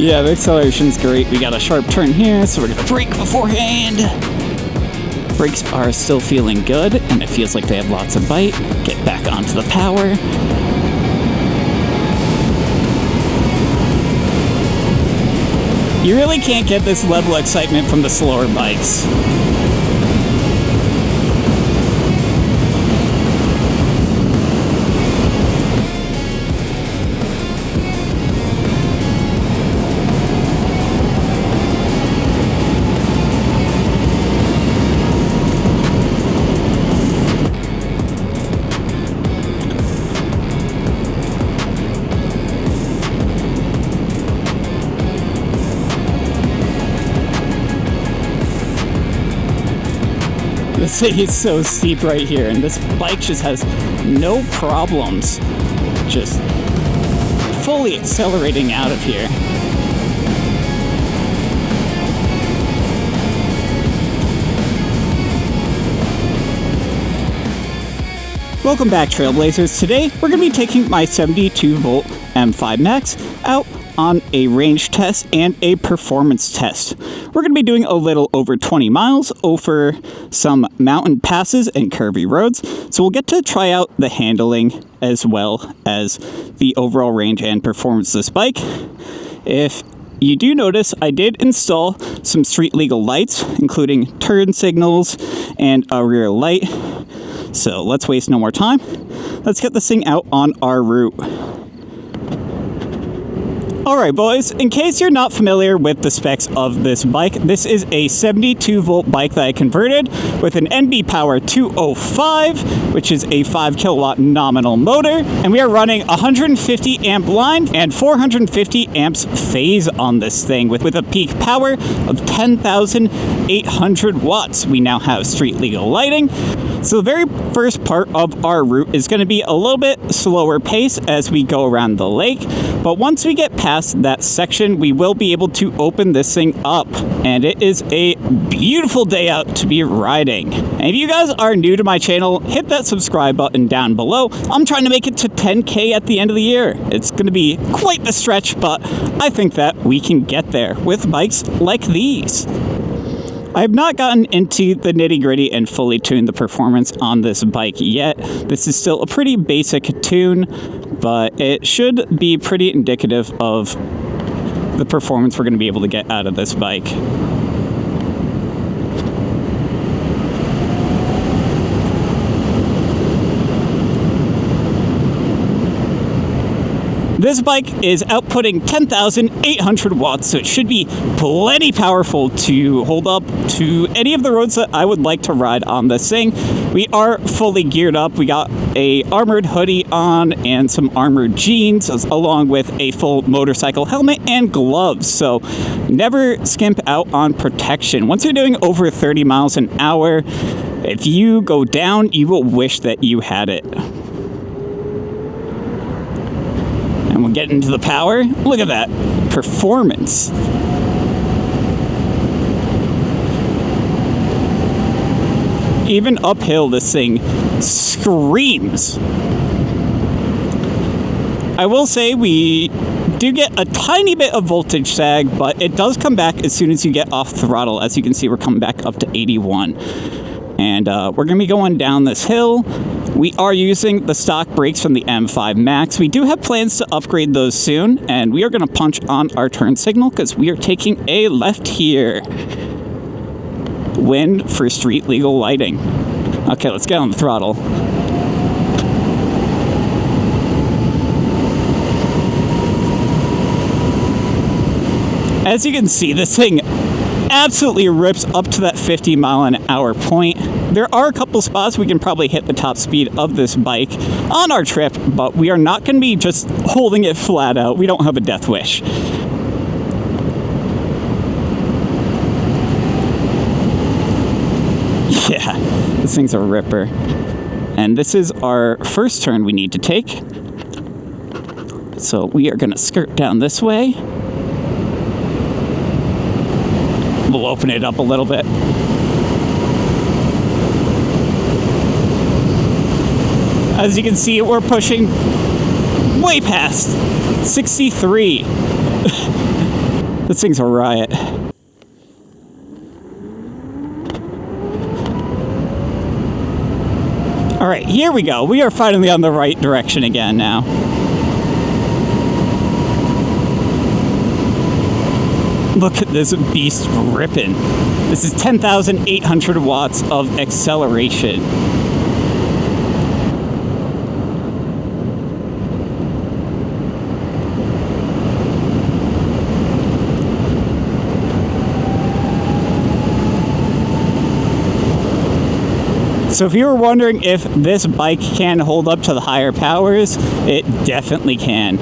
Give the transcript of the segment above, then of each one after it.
Yeah, the acceleration's great. We got a sharp turn here, so we're gonna brake beforehand. Brakes are still feeling good, and it feels like they have lots of bite. Get back onto the power. You really can't get this level of excitement from the slower bikes. This thing is so steep right here, and this bike just has no problems just fully accelerating out of here. Welcome back, Trailblazers. Today we're going to be taking my 72 volt M5 Max out on a range test and a performance test. We're going to be doing a little over 20 miles over some mountain passes and curvy roads, so we'll get to try out the handling as well as the overall range and performance of this bike. If you do notice, I did install some street legal lights, including turn signals and a rear light. So let's waste no more time. Let's get this thing out on our route. Alright boys, in case you're not familiar with the specs of this bike, this is a 72 volt bike that I converted with an NB Power 205, which is a 5 kilowatt nominal motor, and we are running 150 amp line and 450 amps phase on this thing with a peak power of 10,800 watts. We now have street legal lighting. So the very first part of our route is going to be a little bit slower pace as we go around the lake, but once we get past that section, we will be able to open this thing up, and it is a beautiful day out to be riding. And if you guys are new to my channel, hit that subscribe button down below. I'm trying to make it to 10K at the end of the year. It's going to be quite the stretch, but I think that we can get there with bikes like these. I have not gotten into the nitty-gritty and fully tuned the performance on this bike yet. This is still a pretty basic tune, but it should be pretty indicative of the performance we're going to be able to get out of this bike. This bike is outputting 10,800 watts, so it should be plenty powerful to hold up to any of the roads that I would like to ride on this thing. We are fully geared up. We got a armored hoodie on and some armored jeans, along with a full motorcycle helmet and gloves. So never skimp out on protection. Once you're doing over 30 miles an hour, if you go down, you will wish that you had it. And we'll get into the power. Look at that performance. Even uphill, this thing screams. I will say we do get a tiny bit of voltage sag, but it does come back as soon as you get off throttle. As you can see, we're coming back up to 81. And we're going to be going down this hill. We are using the stock brakes from the M5 Max. We do have plans to upgrade those soon, and we are going to punch on our turn signal because we are taking a left here. Win for street legal lighting. Okay, let's get on the throttle. As you can see, this thing absolutely rips up to that 50 mile an hour point. There are a couple spots we can probably hit the top speed of this bike on our trip, but we are not going to be just holding it flat out. We don't have a death wish. Yeah, this thing's a ripper. And this is our first turn we need to take. So we are going to skirt down this way. We'll open it up a little bit. As you can see, we're pushing way past 63. This thing's a riot. Alright, here we go. We are finally on the right direction again now. Look at this beast ripping. This is 10,800 watts of acceleration. So if you were wondering if this bike can hold up to the higher powers, it definitely can.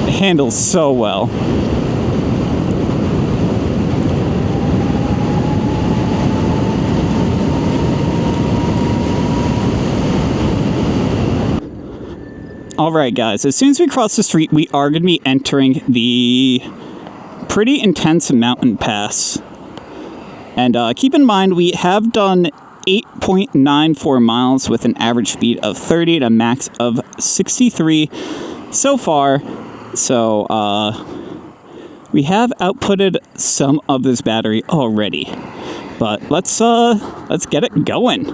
It handles so well. Alright guys, as soon as we cross the street, we are going to be entering the pretty intense mountain pass. And keep in mind, we have done 8.94 miles with an average speed of 30 and a max of 63 so far. So we have outputted some of this battery already. But let's get it going.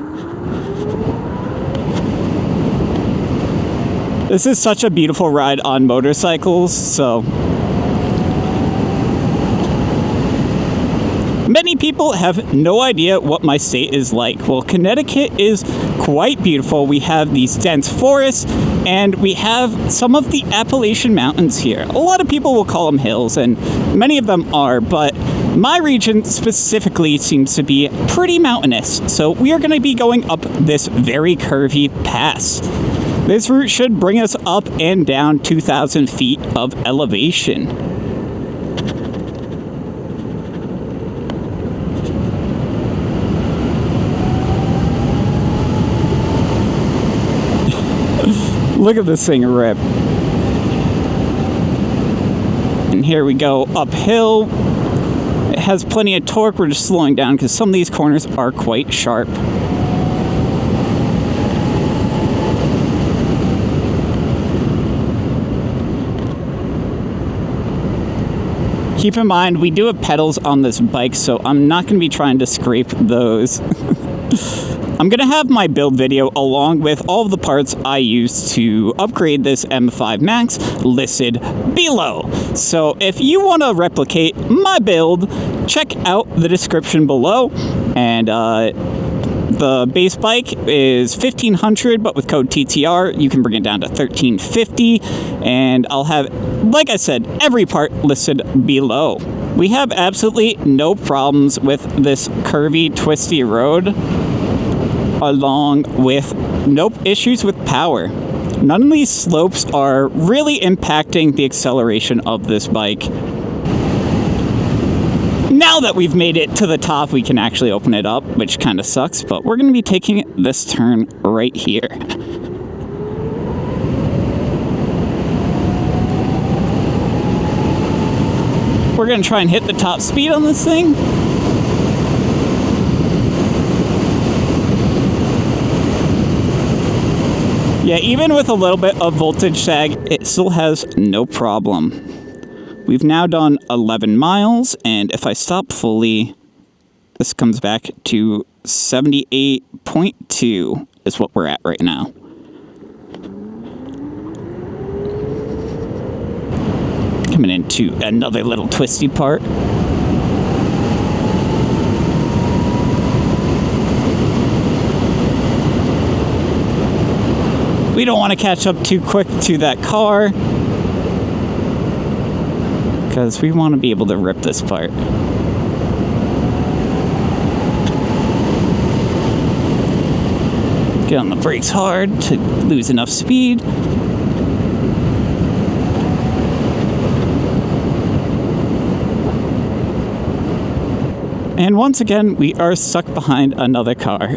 This is such a beautiful ride on motorcycles, so many people have no idea what my state is like. Well, Connecticut is quite beautiful. We have these dense forests, and we have some of the Appalachian Mountains here. A lot of people will call them hills, and many of them are, but my region specifically seems to be pretty mountainous. So we are going to be going up this very curvy pass. This route should bring us up and down 2,000 feet of elevation. Look at this thing rip. And here we go uphill. It has plenty of torque. We're just slowing down because some of these corners are quite sharp. Keep in mind, we do have pedals on this bike, so I'm not going to be trying to scrape those. I'm going to have my build video along with all of the parts I used to upgrade this M5 Max listed below. So if you want to replicate my build, check out the description below. And the base bike is $1,500, but with code TTR, you can bring it down to $1,350. And I'll have, like I said, every part listed below. We have absolutely no problems with this curvy, twisty road, along with no issues with power. None of these slopes are really impacting the acceleration of this bike. Now that we've made it to the top, we can actually open it up, which kind of sucks, but we're going to be taking this turn right here. We're going to try and hit the top speed on this thing. Yeah, even with a little bit of voltage sag, it still has no problem. We've now done 11 miles, and if I stop fully, this comes back to 78.2 is what we're at right now. Coming into another little twisty part. We don't want to catch up too quick to that car, because we want to be able to rip this part. Get on the brakes hard to lose enough speed. And once again, we are stuck behind another car.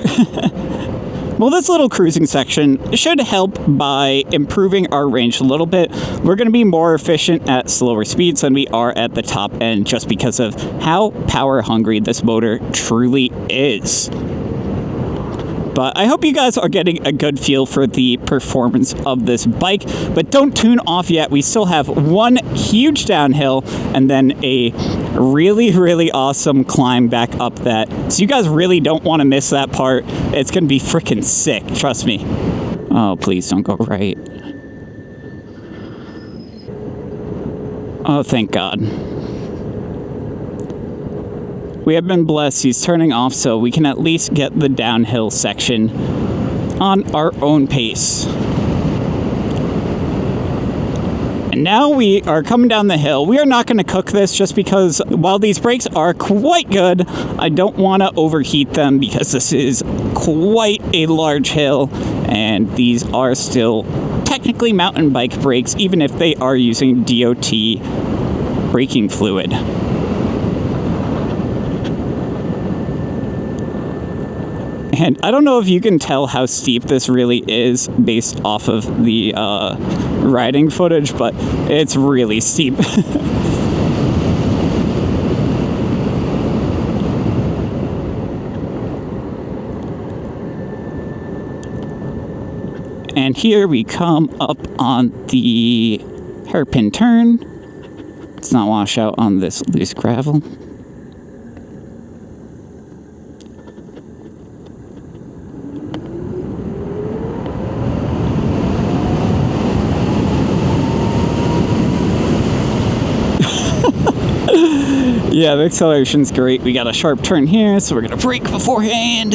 Well, this little cruising section should help by improving our range a little bit. We're going to be more efficient at slower speeds than we are at the top end, just because of how power hungry this motor truly is. But I hope you guys are getting a good feel for the performance of this bike. But don't tune off yet. We still have one huge downhill and then a really, really awesome climb back up that. So you guys really don't want to miss that part. It's going to be freaking sick. Trust me. Oh, please don't go right. Oh, thank God. We have been blessed. He's turning off so we can at least get the downhill section on our own pace. And now we are coming down the hill. We are not going to cook this just because while these brakes are quite good, I don't want to overheat them because this is quite a large hill and these are still technically mountain bike brakes even if they are using DOT braking fluid. And I don't know if you can tell how steep this really is based off of the riding footage, but it's really steep. And here we come up on the hairpin turn. Let's not wash out on this loose gravel. Yeah, the acceleration's great. We got a sharp turn here, so we're gonna brake beforehand.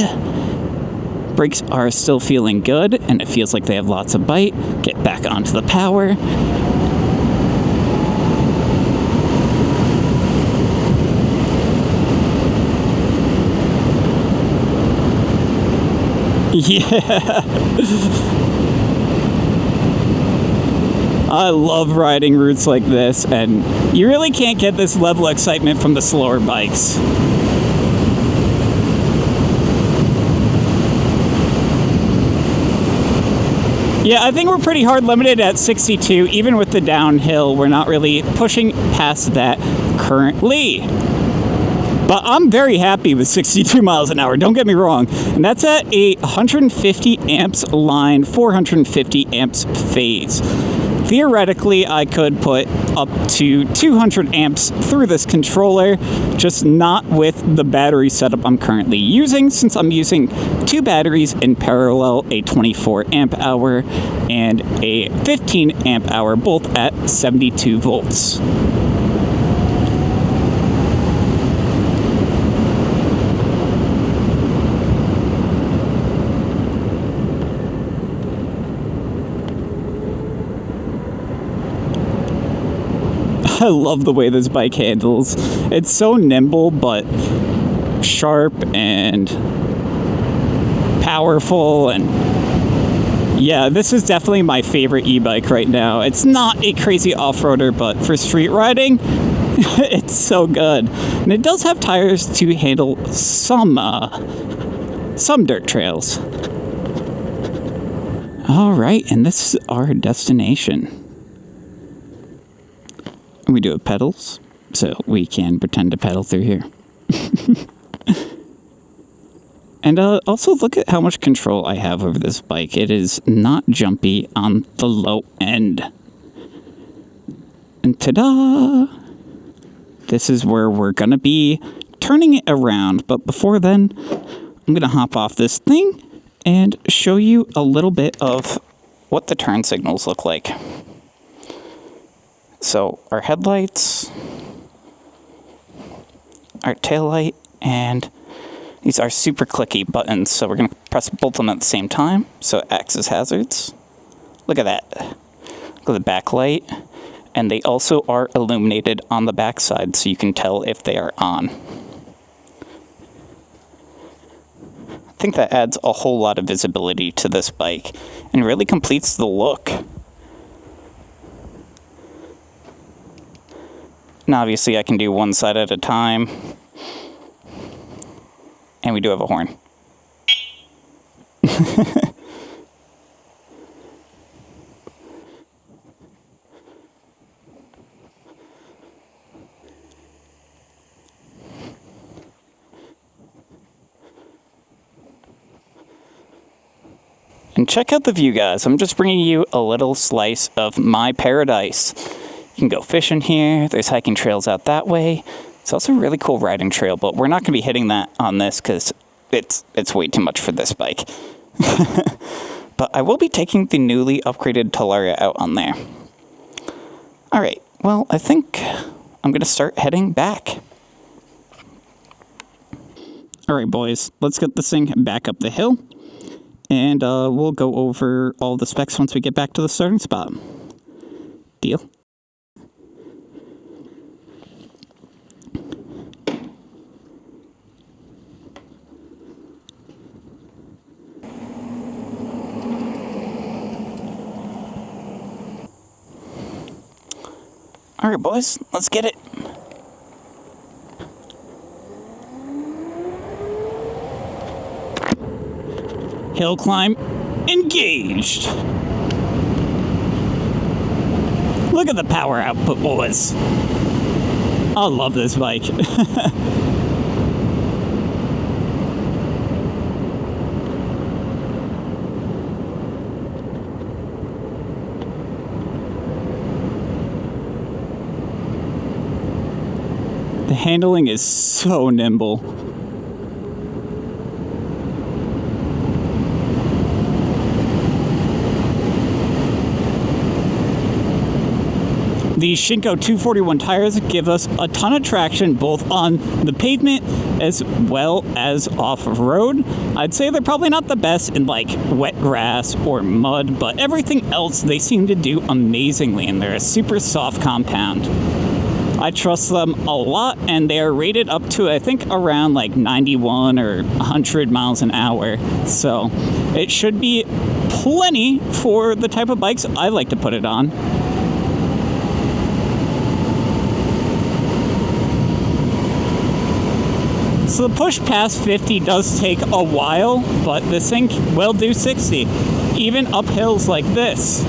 Brakes are still feeling good, and it feels like they have lots of bite. Get back onto the power. Yeah. I love riding routes like this, and you really can't get this level of excitement from the slower bikes. Yeah, I think we're pretty hard limited at 62. Even with the downhill, we're not really pushing past that currently. But I'm very happy with 62 miles an hour, don't get me wrong. And that's at a 150 amps line, 450 amps phase. Theoretically, I could put up to 200 amps through this controller, just not with the battery setup I'm currently using, since I'm using two batteries in parallel, a 24 amp hour and a 15 amp hour, both at 72 volts. I love the way this bike handles. It's so nimble, but sharp and powerful. And yeah, this is definitely my favorite e-bike right now. It's not a crazy off-roader, but for street riding, it's so good. And it does have tires to handle some dirt trails. All right, and this is our destination. We do have pedals, so we can pretend to pedal through here. And also look at how much control I have over this bike. It is not jumpy on the low end. And ta-da! This is where we're going to be turning it around. But before then, I'm going to hop off this thing and show you a little bit of what the turn signals look like. So our headlights, our taillight, and these are super clicky buttons. So we're going to press both of them at the same time. So it acts as hazards. Look at that. Look at the backlight. And they also are illuminated on the backside so you can tell if they are on. I think that adds a whole lot of visibility to this bike and really completes the look. And obviously I can do one side at a time. And we do have a horn. And check out the view, guys. I'm just bringing you a little slice of my paradise. You can go fishing here. There's hiking trails out that way. It's also a really cool riding trail, but we're not going to be hitting that on this because it's way too much for this bike. But I will be taking the newly upgraded Talaria out on there. All right. Well, I think I'm going to start heading back. All right, boys. Let's get this thing back up the hill. And we'll go over all the specs once we get back to the starting spot. Deal? All right, boys. Let's get it. Hill climb engaged. Look at the power output, boys. I love this bike. The handling is so nimble. The Shinko 241 tires give us a ton of traction both on the pavement as well as off-road. I'd say they're probably not the best in like wet grass or mud, but everything else they seem to do amazingly, and they're a super soft compound. I trust them a lot, and they are rated up to, I think, around like 91 or 100 miles an hour. So it should be plenty for the type of bikes I like to put it on. So the push past 50 does take a while, but this thing will do 60, even up hills like this.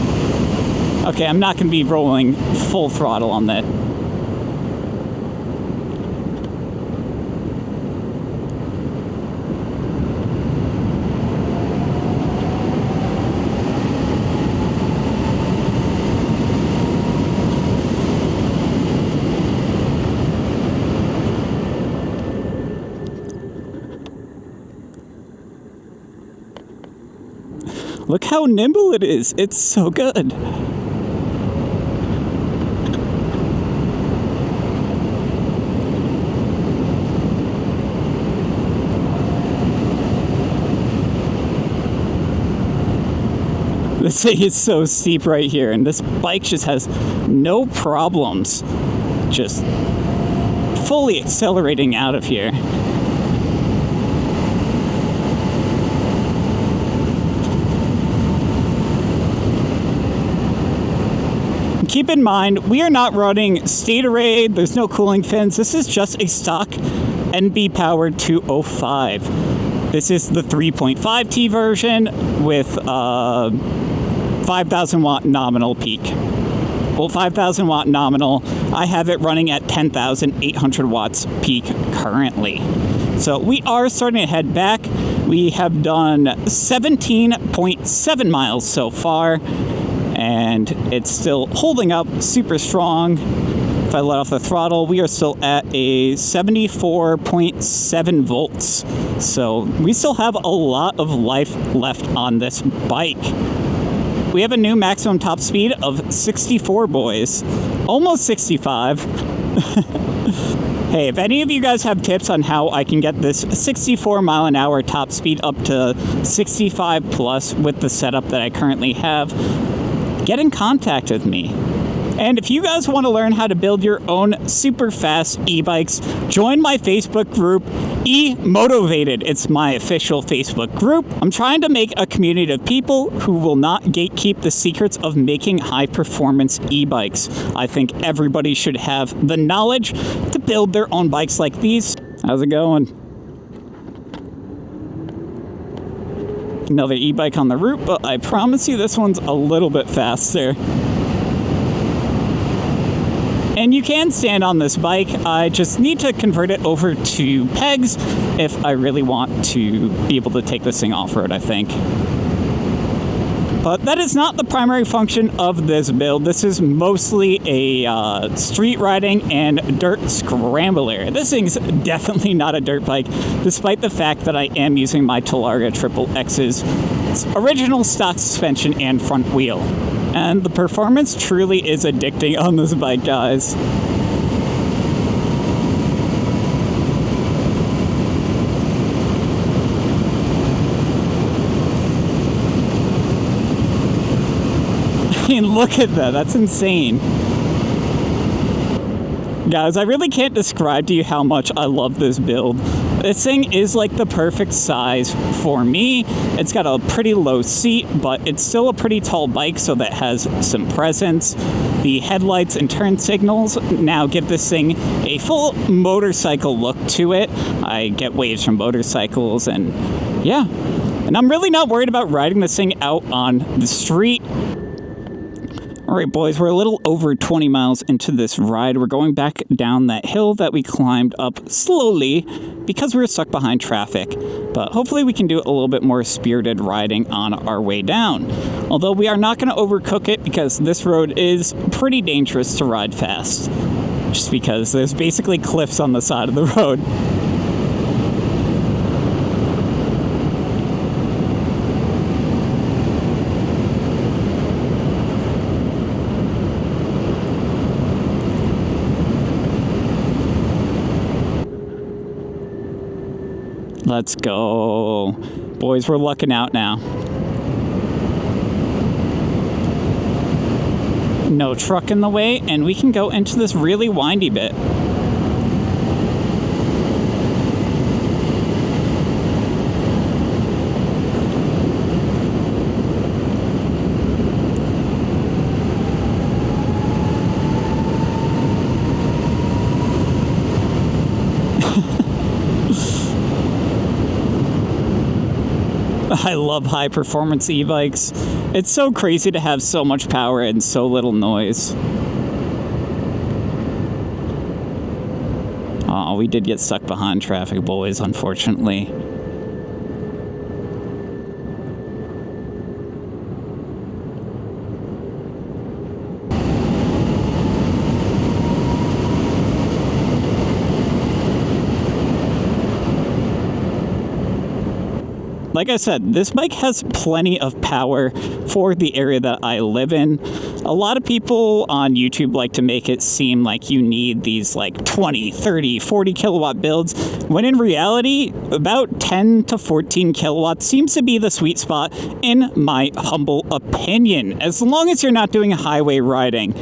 Okay, I'm not going to be rolling full throttle on that. Look how nimble it is. It's so good. This thing is so steep right here, and this bike just has no problems just fully accelerating out of here. Keep in mind, we are not running Statorade, there's no cooling fins, this is just a stock NB powered 205. This is the 3.5T version with 5,000 watt nominal peak. Well, 5,000 watt nominal, I have it running at 10,800 watts peak currently. So we are starting to head back. We have done 17.7 miles so far, and it's still holding up super strong. If I let off the throttle, we are still at a 74.7 volts. So we still have a lot of life left on this bike. We have a new maximum top speed of 64, boys. Almost 65. Hey, if any of you guys have tips on how I can get this 64 mile an hour top speed up to 65 plus with the setup that I currently have, get in contact with me. And if you guys want to learn how to build your own super fast e-bikes, join my Facebook group, E-Motivated. It's my official Facebook group. I'm trying to make a community of people who will not gatekeep the secrets of making high-performance e-bikes. I think everybody should have the knowledge to build their own bikes like these. How's it going? Another e-bike on the route, but I promise you this one's a little bit faster. And you can stand on this bike. I just need to convert it over to pegs if I really want to be able to take this thing off-road, I think. But that is not the primary function of this build. This is mostly a street riding and dirt scrambler. This thing's definitely not a dirt bike, despite the fact that I am using my Talarga Triple X's original stock suspension and front wheel. And the performance truly is addicting on this bike, guys. I mean, look at that. That's insane. Guys, I really can't describe to you how much I love this build. This thing is like the perfect size for me. It's got a pretty low seat, but it's still a pretty tall bike, so that has some presence. The headlights and turn signals now give this thing a full motorcycle look to it. I get waves from motorcycles, and yeah. And I'm really not worried about riding this thing out on the street. Alright boys, we're a little over 20 miles into this ride. We're going back down that hill that we climbed up slowly because we were stuck behind traffic. But hopefully we can do a little bit more spirited riding on our way down. Although we are not going to overcook it because this road is pretty dangerous to ride fast. Just because there's basically cliffs on the side of the road. Let's go. Boys, we're lucking out now. No truck in the way, and we can go into this really windy bit. I love high-performance e-bikes. It's so crazy to have so much power and so little noise. Oh, we did get stuck behind traffic, boys, unfortunately. Like I said, this bike has plenty of power for the area that I live in. A lot of people on YouTube like to make it seem like you need these like 20, 30, 40 kilowatt builds, when in reality, about 10 to 14 kilowatts seems to be the sweet spot in my humble opinion, as long as you're not doing highway riding.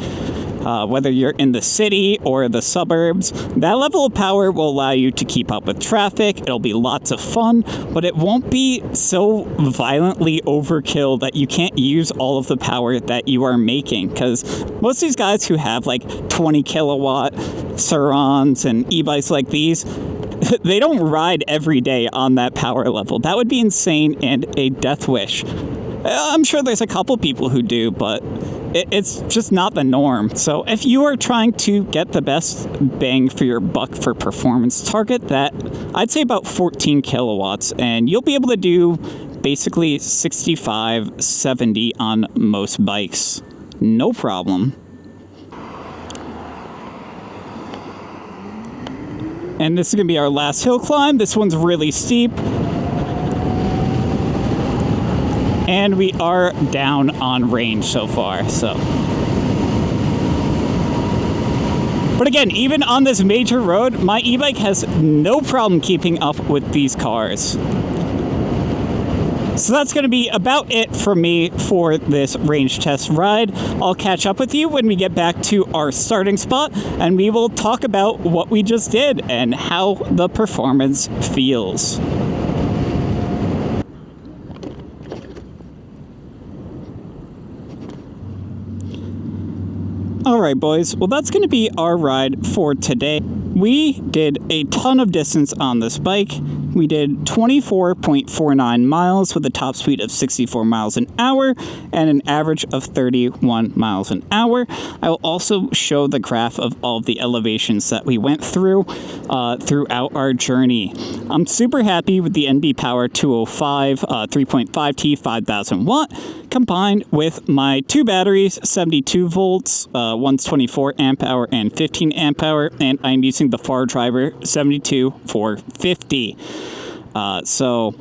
Whether you're in the city or the suburbs, that level of power will allow you to keep up with traffic. It'll be lots of fun, but it won't be so violently overkill that you can't use all of the power that you are making. Because most of these guys who have like 20 kilowatt Surons and e-bikes like these, they don't ride every day on that power level. That would be insane and a death wish. I'm sure there's a couple people who do, but it's just not the norm. So if you are trying to get the best bang for your buck for performance, target that, I'd say about 14 kilowatts, and you'll be able to do basically 65, 70 on most bikes. No problem. And this is going to be our last hill climb. This one's really steep. And we are down on range so far, so. But again, even on this major road, my e-bike has no problem keeping up with these cars. So that's going to be about it for me for this range test ride. I'll catch up with you when we get back to our starting spot, and we will talk about what we just did and how the performance feels. Alright boys, well that's going to be our ride for today. we did a ton of distance on this bike. We did 24.49 miles with a top speed of 64 miles an hour and an average of 31 miles an hour. I will also show the graph of all of the elevations that we went through throughout our journey. I'm super happy with the NB Power 205 3.5T 5000 watt combined with my two batteries, 72 volts, one's 24 amp hour and 15 amp hour, and I'm using the Fardriver 450. So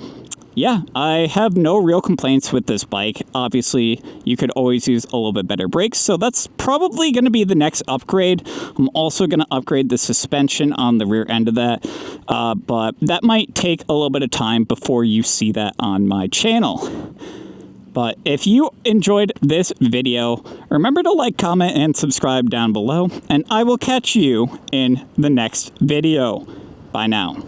yeah, I have no real complaints with this bike. Obviously, you could always use a little bit better brakes, so that's probably going to be the next upgrade. I'm also going to upgrade the suspension on the rear end of that, but that might take a little bit of time before you see that on my channel. But if you enjoyed this video, remember to like, comment, and subscribe down below, and I will catch you in the next video. Bye now.